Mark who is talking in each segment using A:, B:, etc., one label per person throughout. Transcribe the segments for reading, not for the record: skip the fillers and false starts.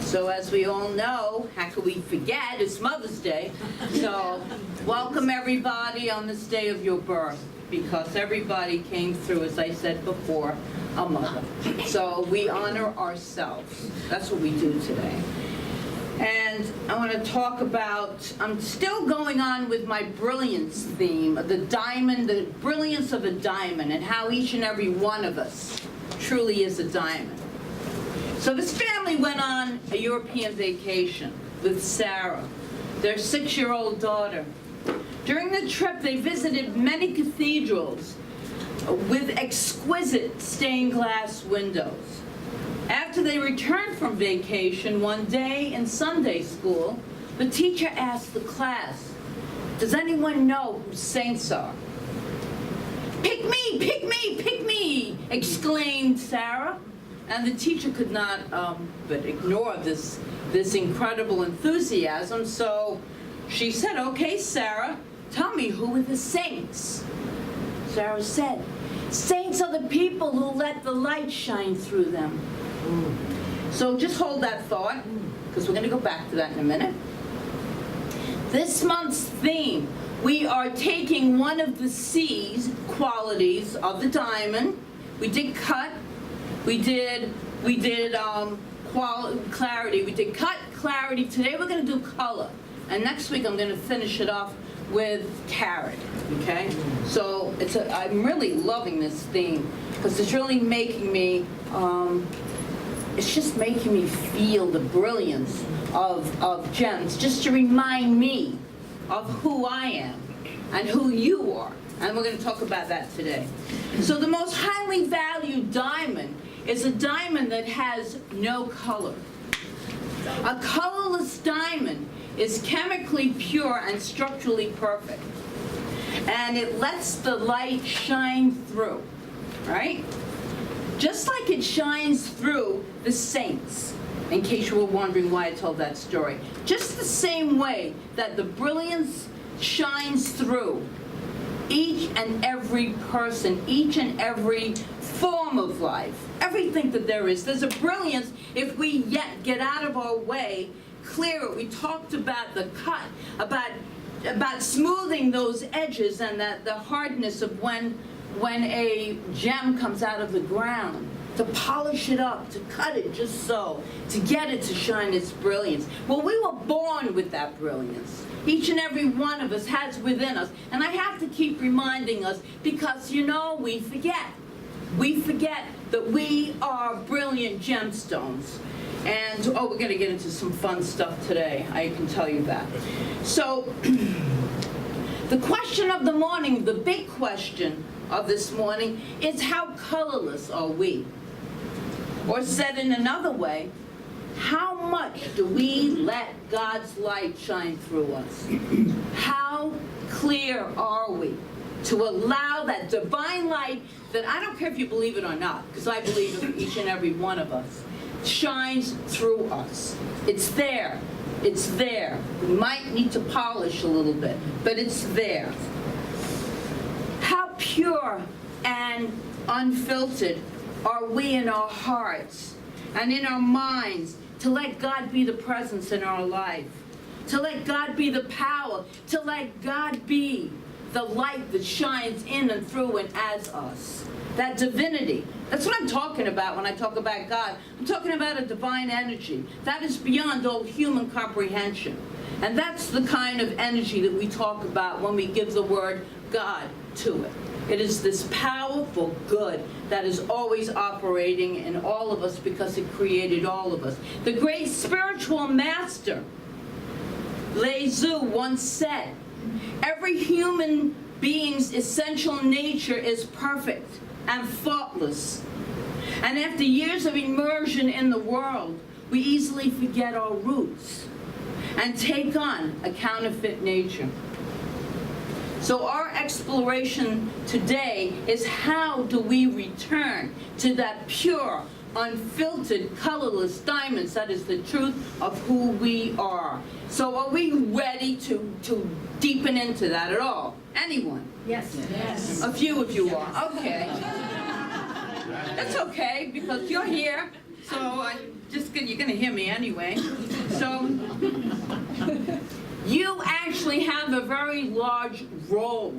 A: So as we all know, how could we forget, it's Mother's Day. So welcome everybody on this day of your birth, because everybody came through, as I said before, a mother. So we honor ourselves. That's what we do today. And I want to talk about, I'm still going on with my brilliance theme, the diamond, the brilliance of a diamond, and how each and every one of us truly is a diamond. So this family went on a European vacation with Sarah, their 6-year-old daughter. During the trip, they visited many cathedrals with exquisite stained glass windows. After they returned from vacation one day in Sunday school, the teacher asked the class, "Does anyone know who saints are?" "Pick me, pick me, pick me!" exclaimed Sarah. And the teacher could not but ignore this incredible enthusiasm, so she said, "Okay, Sarah, tell me, who are the saints?" Sarah said, "Saints are the people who let the light shine through them." So just hold that thought, because we're going to go back to that in a minute. This month's theme, we are taking one of the C's, qualities of the diamond. We did cut, we did clarity, we did cut, clarity. Today we're going to do color, and next week I'm going to finish it off with carrot. Okay, so I'm really loving this theme, because it's really making me it's just making me feel the brilliance of gems, just to remind me of who I am and who you are. And we're going to talk about that today. So the most highly valued diamond is a diamond that has no color. A colorless diamond is chemically pure and structurally perfect. And it lets the light shine through, right? Just like it shines through the saints, in case you were wondering why I told that story. Just the same way that the brilliance shines through each and every person, each and every form of life, everything that there is. There's a brilliance if we yet get out of our way, clear it. We talked about the cut, about smoothing those edges, and the hardness of when a gem comes out of the ground, to polish it up, to cut it just so, to get it to shine its brilliance. Well, we were born with that brilliance. Each and every one of us has within us. And I have to keep reminding us, because, you know, we forget. We forget that we are brilliant gemstones. And, we're going to get into some fun stuff today. I can tell you that. So, the question of the morning, the big question of this morning, is how colorless are we? Or said in another way, how much do we let God's light shine through us? How clear are we to allow that divine light that, I don't care if you believe it or not, because I believe in each and every one of us, shines through us. It's there. It's there. We might need to polish a little bit, but it's there. How pure and unfiltered are we in our hearts and in our minds to let God be the presence in our life, to let God be the power, to let God be the light that shines in and through and as us. That divinity. That's what I'm talking about when I talk about God. I'm talking about a divine energy that is beyond all human comprehension. And that's the kind of energy that we talk about when we give the word God to it. It is this powerful good that is always operating in all of us, because it created all of us. The great spiritual master, Lao Tzu, once said, "Every human being's essential nature is perfect and faultless. And after years of immersion in the world, we easily forget our roots and take on a counterfeit nature." So our exploration today is, how do we return to that pure, unfiltered, colorless diamonds that is the truth of who we are? So are we ready to deepen into that at all? Anyone?
B: Yes. Yes.
A: A few of you are. Okay. That's okay, because you're here. So just good, you're going to hear me anyway. So, you actually have a very large role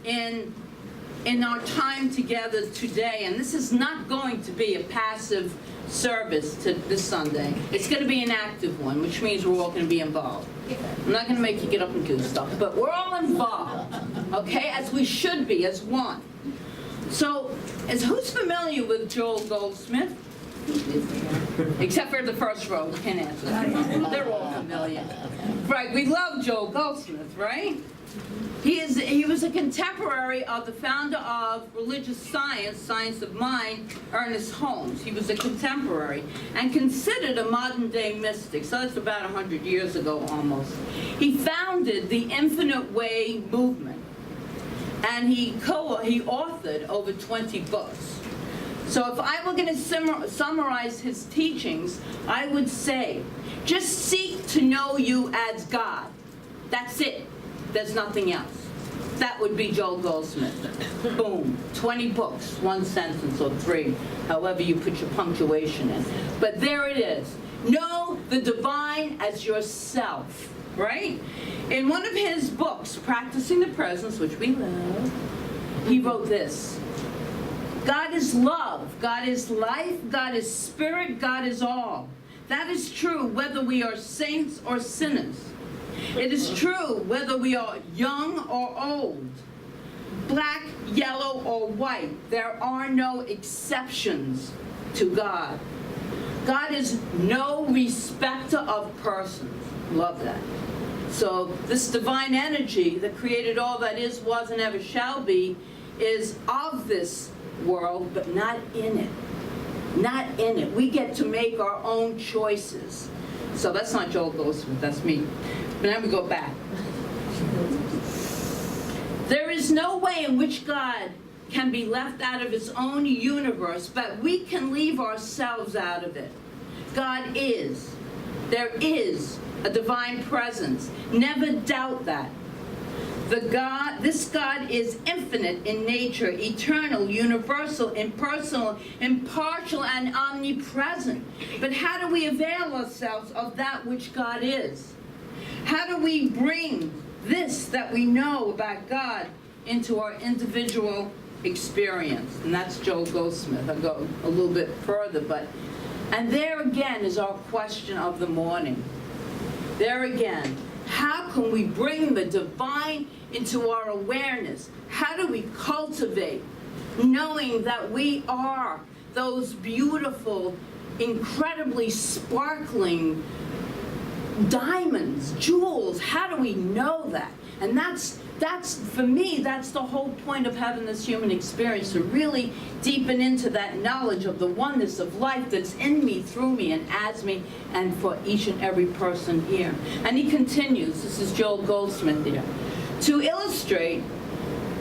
A: in our time together today. And this is not going to be a passive service to this Sunday. It's going to be an active one, which means we're all going to be involved. I'm not going to make you get up and do stuff, but we're all involved, okay, as we should be, as one. So, who's familiar with Joel Goldsmith? Except for the first row, you can't answer that. They're all familiar. Right, we love Joel Goldsmith, right? He was a contemporary of the founder of religious science, Science of Mind, Ernest Holmes. He was a contemporary and considered a modern-day mystic, so that's about 100 years ago almost. He founded the Infinite Way movement, and he authored over 20 books. So if I were going to summarize his teachings, I would say, just seek to know you as God. That's it. There's nothing else. That would be Joel Goldsmith. Boom. 20 books, one sentence or three, however you put your punctuation in. But there it is. Know the divine as yourself, right? In one of his books, Practicing the Presence, which we love, he wrote this. God is love, God is life, God is spirit, God is all. That is true whether we are saints or sinners. It is true whether we are young or old, black, yellow, or white. There are no exceptions to God. God is no respecter of persons. Love that. So this divine energy that created all that is, was, and ever shall be is of this world, but not in it. Not in it. We get to make our own choices. So that's not Joel Goldsmith, that's me. But now we go back. There is no way in which God can be left out of his own universe, but we can leave ourselves out of it. God is. There is a divine presence. Never doubt that. This God is infinite in nature, eternal, universal, impersonal, impartial, and omnipresent. But how do we avail ourselves of that which God is? How do we bring this that we know about God into our individual experience? And that's Joel Goldsmith. I'll go a little bit further, and there again is our question of the morning. There again, how can we bring the divine into our awareness? How do we cultivate knowing that we are those beautiful, incredibly sparkling diamonds, jewels? How do we know that? And that's for me, that's the whole point of having this human experience, to really deepen into that knowledge of the oneness of life that's in me, through me, and as me, and for each and every person here. And he continues, this is Joel Goldsmith here. To illustrate,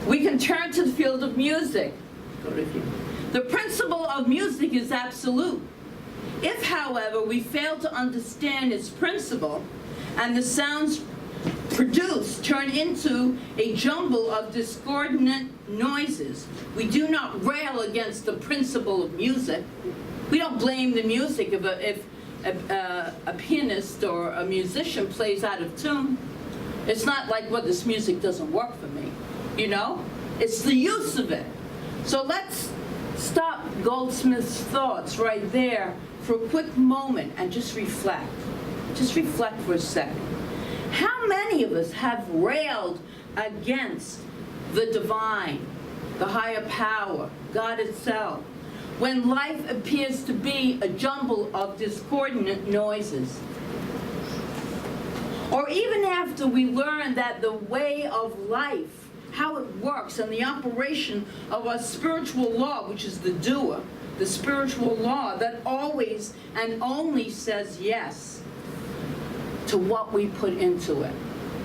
A: we can turn to the field of music. Go to here. The principle of music is absolute. If, however, we fail to understand its principle, and the sounds produced turn into a jumble of discordant noises, we do not rail against the principle of music. We don't blame the music if a pianist or a musician plays out of tune. It's not like, well, this music doesn't work for me, you know? It's the use of it. So let's stop Goldsmith's thoughts right there for a quick moment and just reflect. Just reflect for a second. How many of us have railed against the divine, the higher power, God itself, when life appears to be a jumble of discordant noises? Or even after we learn that the way of life, how it works, and the operation of our spiritual law, which is the doer, the spiritual law that always and only says yes to what we put into it.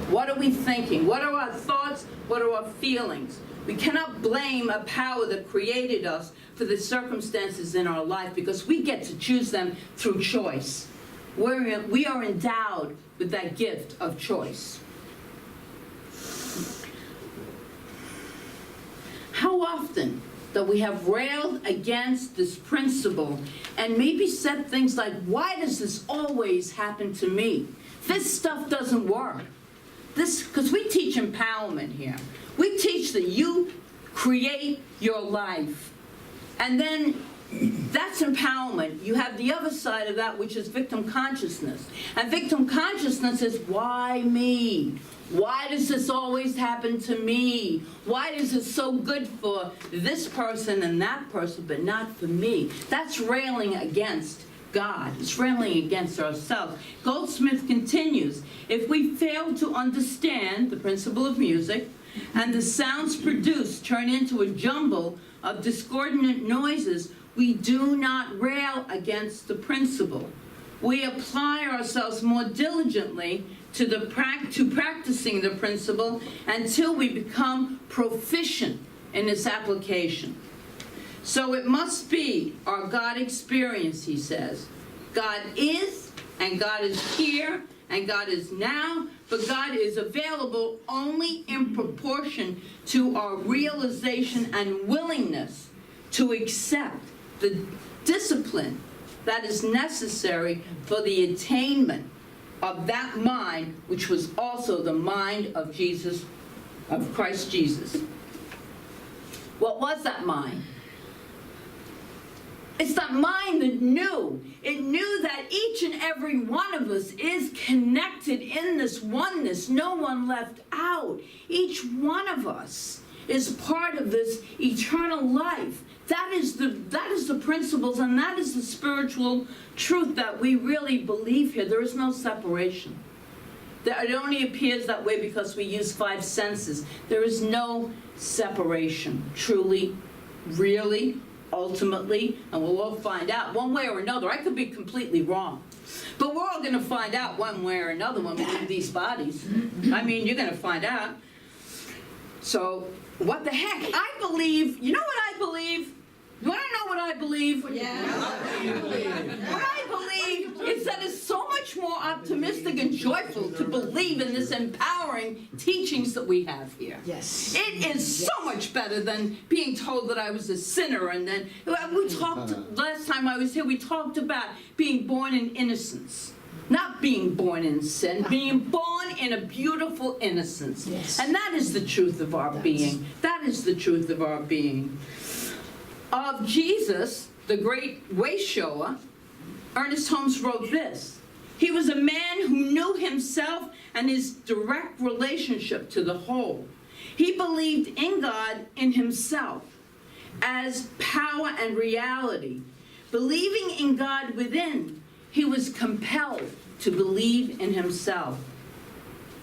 A: What are we thinking? What are our thoughts? What are our feelings? We cannot blame a power that created us for the circumstances in our life, because we get to choose them through choice. We are endowed with that gift of choice. How often that we have railed against this principle and maybe said things like, why does this always happen to me? This stuff doesn't work. Because we teach empowerment here. We teach that you create your life. And then that's empowerment. You have the other side of that, which is victim consciousness. And victim consciousness is, why me? Why does this always happen to me? Why is it so good for this person and that person, but not for me? That's railing against God. It's railing against ourselves. Goldsmith continues, if we fail to understand the principle of music, and the sounds produced turn into a jumble of discordant noises, we do not rail against the principle. We apply ourselves more diligently to practicing the principle until we become proficient in its application. So it must be our God experience, he says. God is, and God is here, and God is now, but God is available only in proportion to our realization and willingness to accept the discipline that is necessary for the attainment of that mind, which was also the mind of Jesus, of Christ Jesus. What was that mind? It's that mind that knew. It knew that each and every one of us is connected in this oneness. No one left out. Each one of us is part of this eternal life. That is the principles, and that is the spiritual truth that we really believe here. There is no separation. It only appears that way because we use 5 senses. There is no separation, truly, really, ultimately, and we'll all find out one way or another. I could be completely wrong, but we're all going to find out one way or another when we leave these bodies. I mean, you're going to find out. So, what the heck? I believe, you know what I believe? You want to know what I believe?
B: Yeah.
A: What I believe is that it's so much more optimistic and joyful to believe in this empowering teachings that we have here.
B: Yes.
A: It is so much better than being told that I was a sinner. And then we talked, last time I was here, we talked about being born in innocence. Not being born in sin, being born in a beautiful innocence.
B: Yes.
A: And that is the truth of our being. That is the truth of our being. Of Jesus, the great way shower, Ernest Holmes wrote this. He was a man who knew himself and his direct relationship to the whole. He believed in God, in himself, as power and reality. Believing in God within, he was compelled to believe in himself.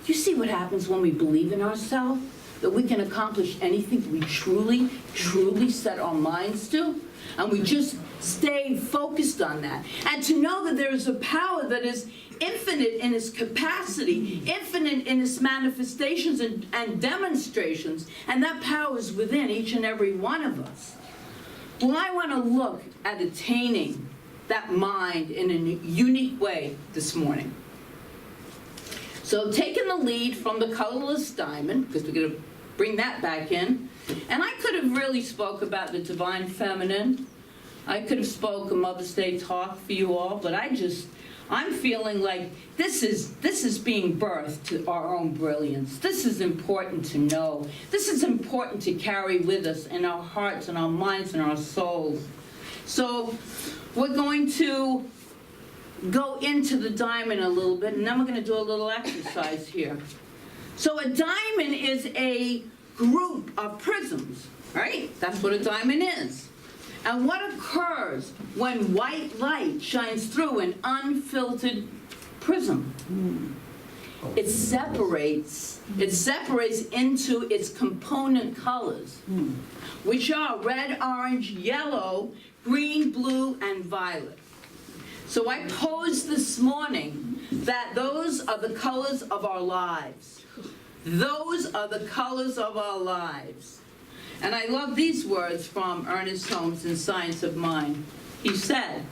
A: Do you see what happens when we believe in ourselves? That we can accomplish anything we truly, truly set our minds to? And we just stay focused on that. And to know that there is a power that is infinite in its capacity, infinite in its manifestations and demonstrations, and that power is within each and every one of us. Well, I want to look at attaining that mind in a unique way this morning. So taking the lead from the colorless diamond, because we're going to bring that back in, and I could have really spoke about the divine feminine. I could have spoke a Mother's Day talk for you all, but I'm feeling like this is being birthed to our own brilliance. This is important to know. This is important to carry with us in our hearts and our minds and our souls. So we're going to go into the diamond a little bit, and then we're going to do a little exercise here. So a diamond is a group of prisms, right? That's what a diamond is. And what occurs when white light shines through an unfiltered prism? It separates into its component colors, which are red, orange, yellow, green, blue, and violet. So I posed this morning that those are the colors of our lives. Those are the colors of our lives. And I love these words from Ernest Holmes in Science of Mind. He said,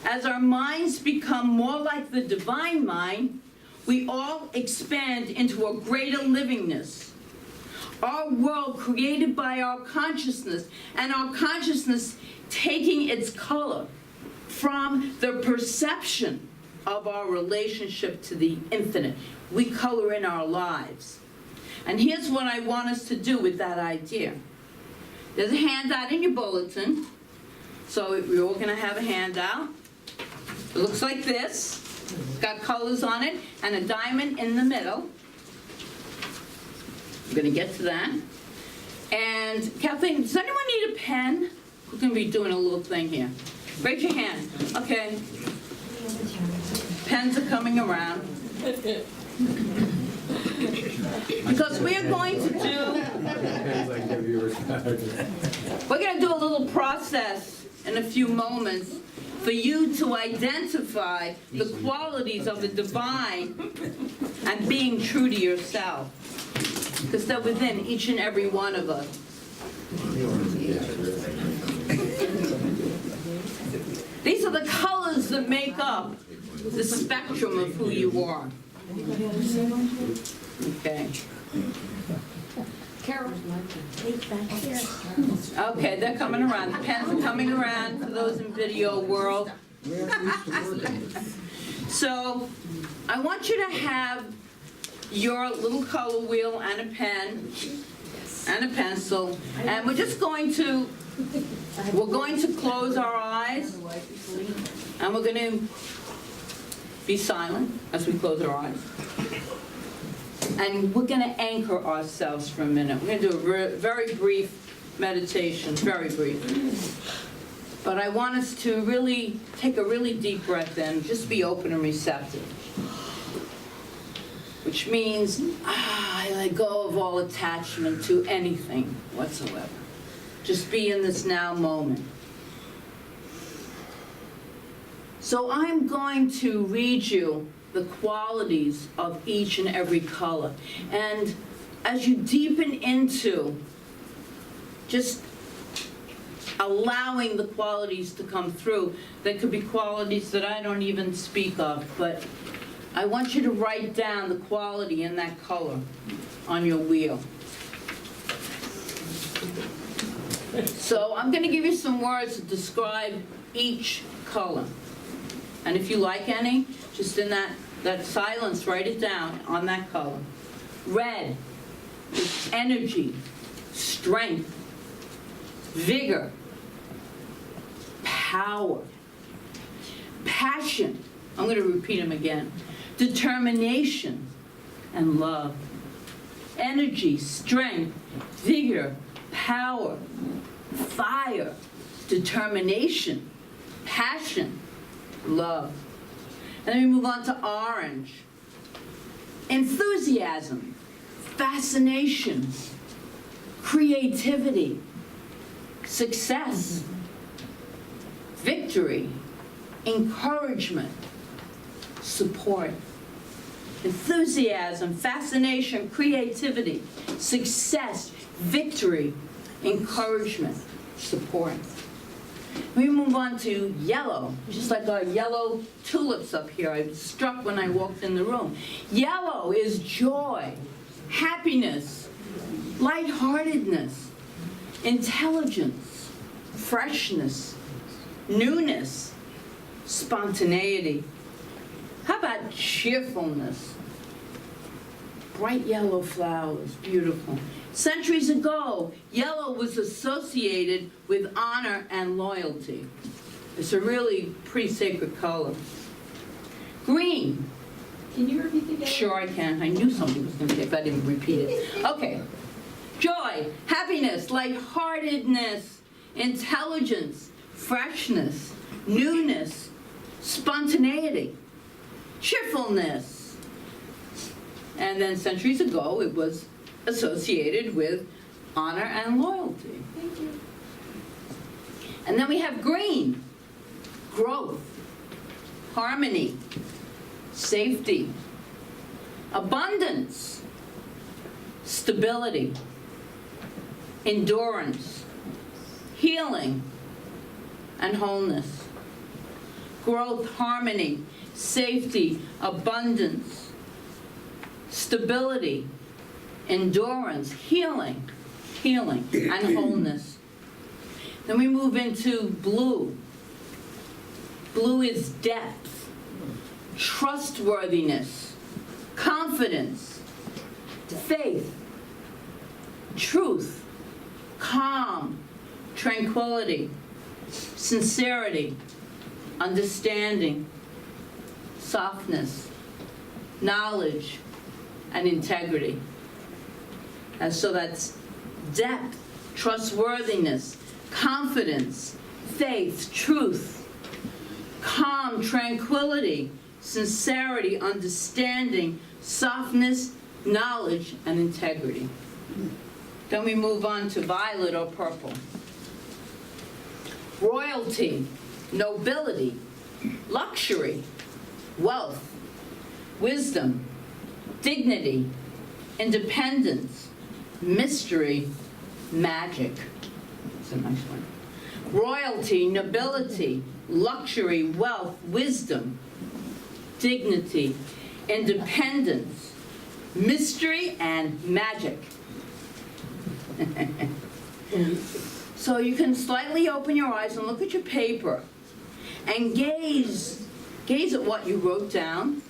A: as our minds become more like the divine mind, we all expand into a greater livingness. Our world created by our consciousness, and our consciousness taking its color from the perception of our relationship to the infinite. We color in our lives. And here's what I want us to do with that idea. There's a handout in your bulletin. So we're all going to have a handout. It looks like this. It's got colors on it and a diamond in the middle. I'm going to get to that. And Kathleen, does anyone need a pen? We're going to be doing a little thing here. Raise your hand. Okay. Pens are coming around. Because we are going to do a little process in a few moments for you to identify the qualities of the divine and being true to yourself. Because they're within each and every one of us. These are the colors that make up the spectrum of who you are. Okay.
B: Carol, back here.
A: Okay, they're coming around. The pens are coming around for those in video world. So, I want you to have your little color wheel and a pen and a pencil, and we're going to close our eyes, and we're going to be silent as we close our eyes. And we're going to anchor ourselves for a minute. We're going to do a very brief meditation, very brief. But I want us to really take a really deep breath in, just be open and receptive. Which means, I let go of all attachment to anything whatsoever. Just be in this now moment. So I'm going to read you the qualities of each and every color. And as you deepen into just allowing the qualities to come through, there could be qualities that I don't even speak of, but I want you to write down the quality in that color on your wheel. So I'm going to give you some words to describe each color. And if you like any, just in that silence, write it down on that color. Red is energy, strength, vigor, power, passion. I'm going to repeat them again. Determination and love. Energy, strength, vigor, power, fire, determination, passion, love. And then we move on to orange. Enthusiasm, fascination, creativity, success, victory, encouragement, support. Enthusiasm, fascination, creativity, success, victory, encouragement, support. We move on to yellow, just like our yellow tulips up here. I was struck when I walked in the room. Yellow is joy, happiness, lightheartedness, intelligence, freshness, newness, spontaneity. How about cheerfulness? Bright yellow flowers, beautiful. Centuries ago, yellow was associated with honor and loyalty. It's a really pretty sacred color. Green.
B: Can you repeat the yellow?
A: Sure I can. I knew somebody was going to say if I didn't repeat it. Okay. Joy, happiness, lightheartedness, intelligence, freshness, newness, spontaneity, cheerfulness. And then centuries ago, it was associated with honor and loyalty.
B: Thank you.
A: And then we have green, growth, harmony, safety, abundance, stability, endurance, healing, and wholeness. Growth, harmony, safety, abundance, stability, endurance, healing, and wholeness. Then we move into blue. Blue is depth, trustworthiness, confidence, faith, truth, calm, tranquility, sincerity, understanding, softness, knowledge, and integrity. And so that's depth, trustworthiness, confidence, faith, truth, calm, tranquility, sincerity, understanding, softness, knowledge, and integrity. Then we move on to violet or purple. Royalty, nobility, luxury, wealth, wisdom, dignity, independence, mystery, magic. That's a nice one. Royalty, nobility, luxury, wealth, wisdom, dignity, independence, mystery, and magic. So you can slightly open your eyes and look at your paper and gaze at what you wrote down.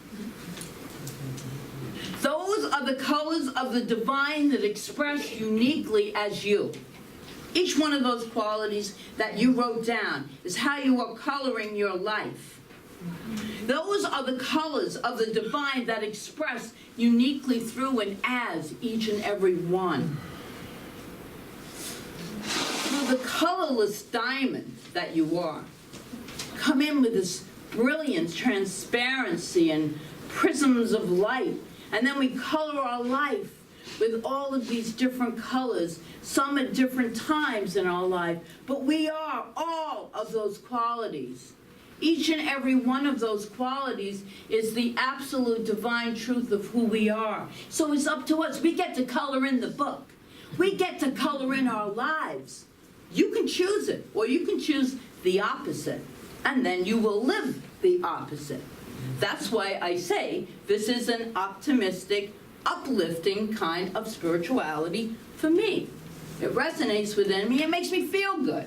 A: Those are the colors of the divine that express uniquely as you. Each one of those qualities that you wrote down is how you are coloring your life. Those are the colors of the divine that express uniquely through and as each and every one. Now, the colorless diamond that you are come in with this brilliance, transparency, and prisms of light. And then we color our life with all of these different colors, some at different times in our life. But we are all of those qualities. Each and every one of those qualities is the absolute divine truth of who we are. So it's up to us. We get to color in the book. We get to color in our lives. You can choose it, or you can choose the opposite, and then you will live the opposite. That's why I say this is an optimistic, uplifting kind of spirituality for me. It resonates within me. It makes me feel good.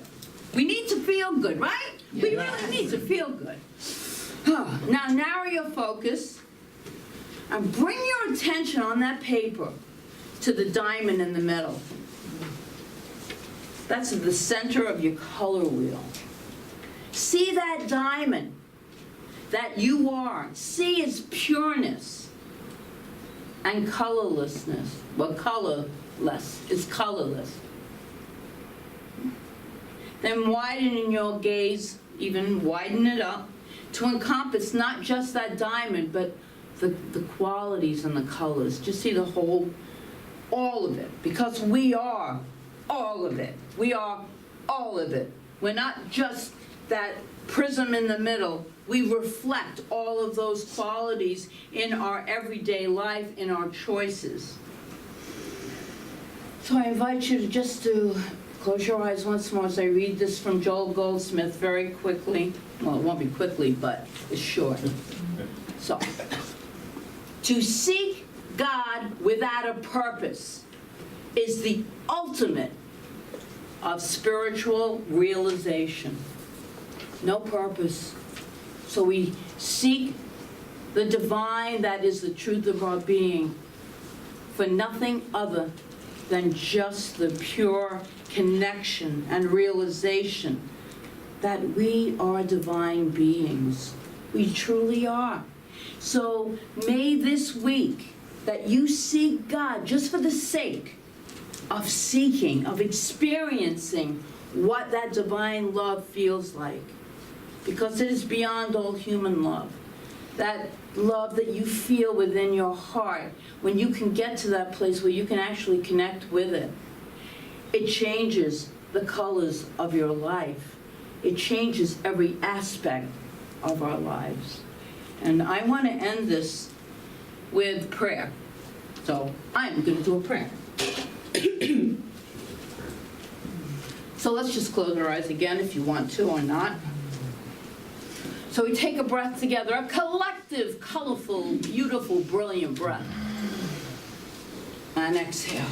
A: We need to feel good, right? We really need to feel good. Now narrow your focus and bring your attention on that paper to the diamond in the middle. That's the center of your color wheel. See that diamond that you are. See its pureness and colorlessness. Well, colorless. It's colorless. Then widen your gaze, even widen it up, to encompass not just that diamond, but the qualities and the colors. Just see the whole, all of it. Because we are all of it. We are all of it. We're not just that prism in the middle. We reflect all of those qualities in our everyday life, in our choices. So I invite you to close your eyes once more as I read this from Joel Goldsmith very quickly. Well, it won't be quickly, but it's short. So, to seek God without a purpose is the ultimate of spiritual realization. No purpose. So we seek the divine that is the truth of our being for nothing other than just the pure connection and realization that we are divine beings. We truly are. So may this week that you seek God just for the sake of seeking, of experiencing what that divine love feels like. Because it is beyond all human love. That love that you feel within your heart, when you can get to that place where you can actually connect with it. It changes the colors of your life. It changes every aspect of our lives. And I want to end this with prayer. So I'm going to do a prayer. So let's just close our eyes again if you want to or not. So we take a breath together, a collective, colorful, beautiful, brilliant breath. And exhale.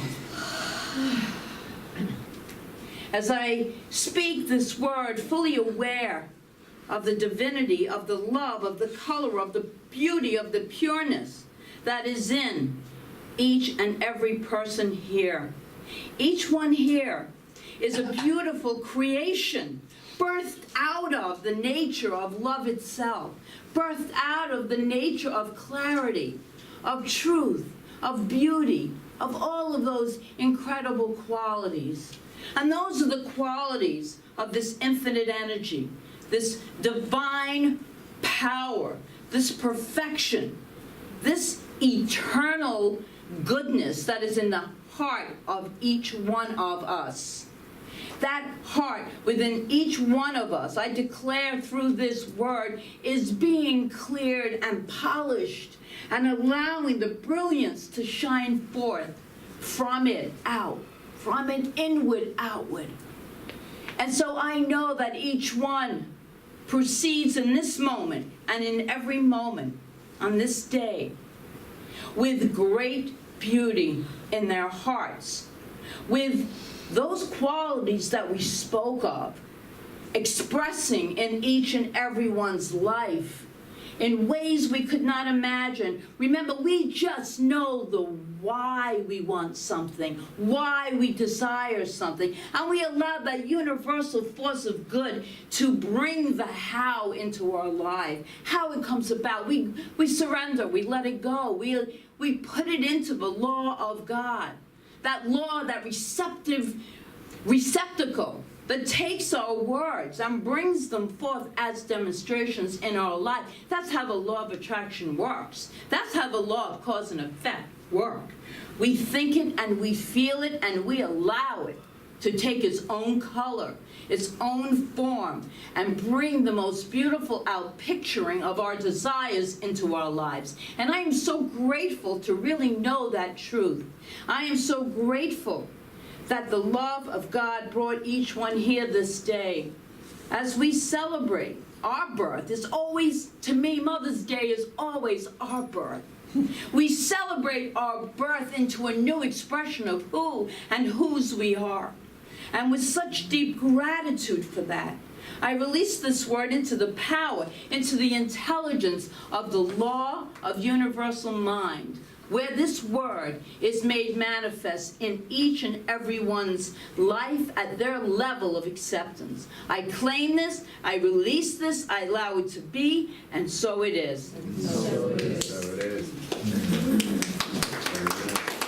A: As I speak this word, fully aware of the divinity, of the love, of the color, of the beauty, of the pureness that is in each and every person here. Each one here is a beautiful creation, birthed out of the nature of love itself, birthed out of the nature of clarity, of truth, of beauty, of all of those incredible qualities. And those are the qualities of this infinite energy, this divine power, this perfection, this eternal goodness that is in the heart of each one of us. That heart within each one of us, I declare through this word, is being cleared and polished and allowing the brilliance to shine forth from it out, from an inward outward. And so I know that each one proceeds in this moment and in every moment on this day with great beauty in their hearts, with those qualities that we spoke of, expressing in each and everyone's life in ways we could not imagine. Remember, we just know the why we want something, why we desire something, and we allow that universal force of good to bring the how into our life, how it comes about. We surrender, we let it go, we put it into the law of God, that law, that receptacle that takes our words and brings them forth as demonstrations in our life. That's how the law of attraction works. That's how the law of cause and effect work. We think it and we feel it and we allow it to take its own color, its own form, and bring the most beautiful outpicturing of our desires into our lives. And I am so grateful to really know that truth. I am so grateful that the love of God brought each one here this day. As we celebrate our birth, it's always, to me, Mother's Day is always our birth. We celebrate our birth into a new expression of who and whose we are. And with such deep gratitude for that, I release this word into the power, into the intelligence of the law of universal mind, where this word is made manifest in each and everyone's life at their level of acceptance. I claim this, I release this, I allow it to be, and so it is.
C: And so it is.